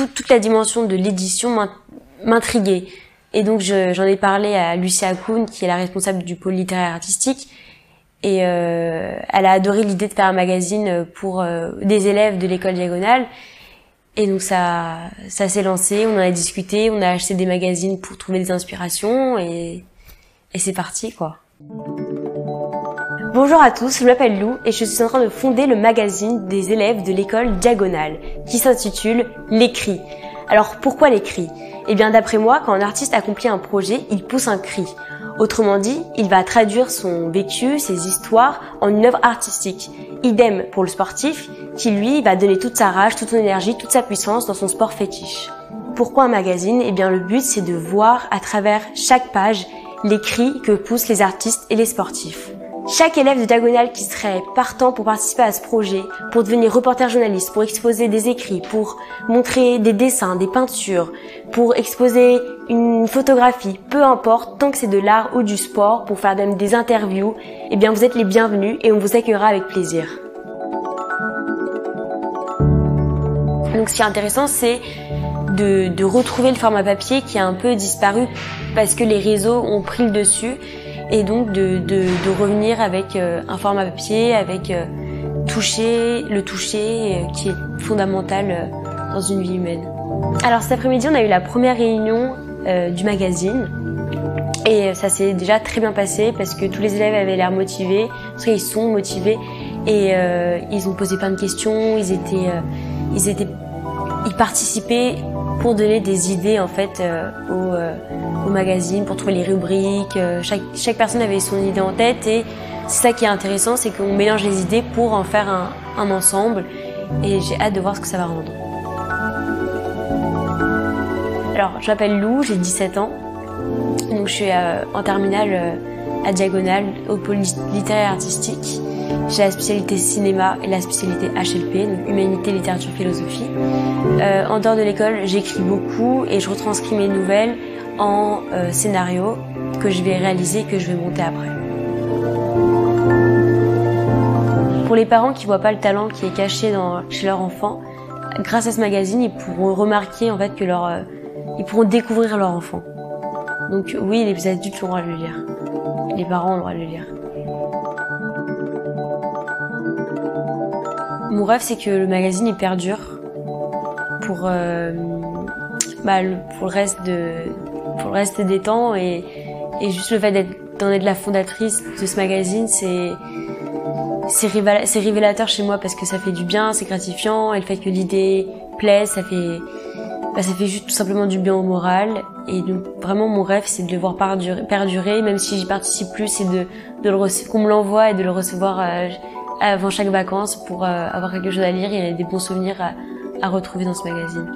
toute la dimension de l'édition m'intriguait. Et donc j'en ai parlé à Lucia Kuhn, qui est la responsable du pôle littéraire artistique, et elle a adoré l'idée de faire un magazine pour des élèves de l'école Diagonale. Et donc ça s'est lancé, on en a discuté, on a acheté des magazines pour trouver des inspirations, et c'est parti, quoi. Bonjour à tous, je m'appelle Lou et je suis en train de fonder le magazine des élèves de l'école Diagonale, qui s'intitule Les Cris. Alors pourquoi les cris? Eh bien d'après moi, quand un artiste accomplit un projet, il pousse un cri. Autrement dit, il va traduire son vécu, ses histoires en une œuvre artistique. Idem pour le sportif, qui lui va donner toute sa rage, toute son énergie, toute sa puissance dans son sport fétiche. Pourquoi un magazine? Eh bien le but c'est de voir à travers chaque page les cris que poussent les artistes et les sportifs. Chaque élève de Diagonale qui serait partant pour participer à ce projet, pour devenir reporter journaliste, pour exposer des écrits, pour montrer des dessins, des peintures, pour exposer une photographie, peu importe, tant que c'est de l'art ou du sport, pour faire même des interviews, eh bien vous êtes les bienvenus et on vous accueillera avec plaisir. Donc ce qui est intéressant, c'est de retrouver le format papier qui a un peu disparu parce que les réseaux ont pris le dessus. Et donc de revenir avec un format papier, avec le toucher qui est fondamental dans une vie humaine. Alors cet après-midi, on a eu la première réunion du magazine et ça s'est déjà très bien passé parce que tous les élèves avaient l'air motivés, parce qu'ils sont motivés et ils ont posé plein de questions, ils participaient pour donner des idées en fait au magazine, pour trouver les rubriques. Chaque personne avait son idée en tête et c'est ça qui est intéressant, c'est qu'on mélange les idées pour en faire un ensemble et j'ai hâte de voir ce que ça va rendre. Alors je m'appelle Lou, j'ai 17 ans, donc je suis en terminale à Diagonale au pôle littéraire artistique. J'ai la spécialité cinéma et la spécialité HLP, donc humanité, littérature, philosophie. En dehors de l'école, j'écris beaucoup et je retranscris mes nouvelles en scénario que je vais réaliser et que je vais monter après. Pour les parents qui voient pas le talent qui est caché chez leur enfant, grâce à ce magazine, ils pourront remarquer en fait que ils pourront découvrir leur enfant. Donc oui, les adultes ont le droit de le lire. Les parents ont le droit de le lire. Mon rêve, c'est que le magazine il perdure pour le reste des temps et juste le fait d'en être la fondatrice de ce magazine, c'est révélateur chez moi parce que ça fait du bien, c'est gratifiant et le fait que l'idée plaise, ça fait juste tout simplement du bien au moral. Et donc vraiment mon rêve, c'est de le voir perdurer, même si j'y participe plus, c'est qu'on me l'envoie et de le recevoir avant chaque vacances pour avoir quelque chose à lire et des bons souvenirs à retrouver dans ce magazine.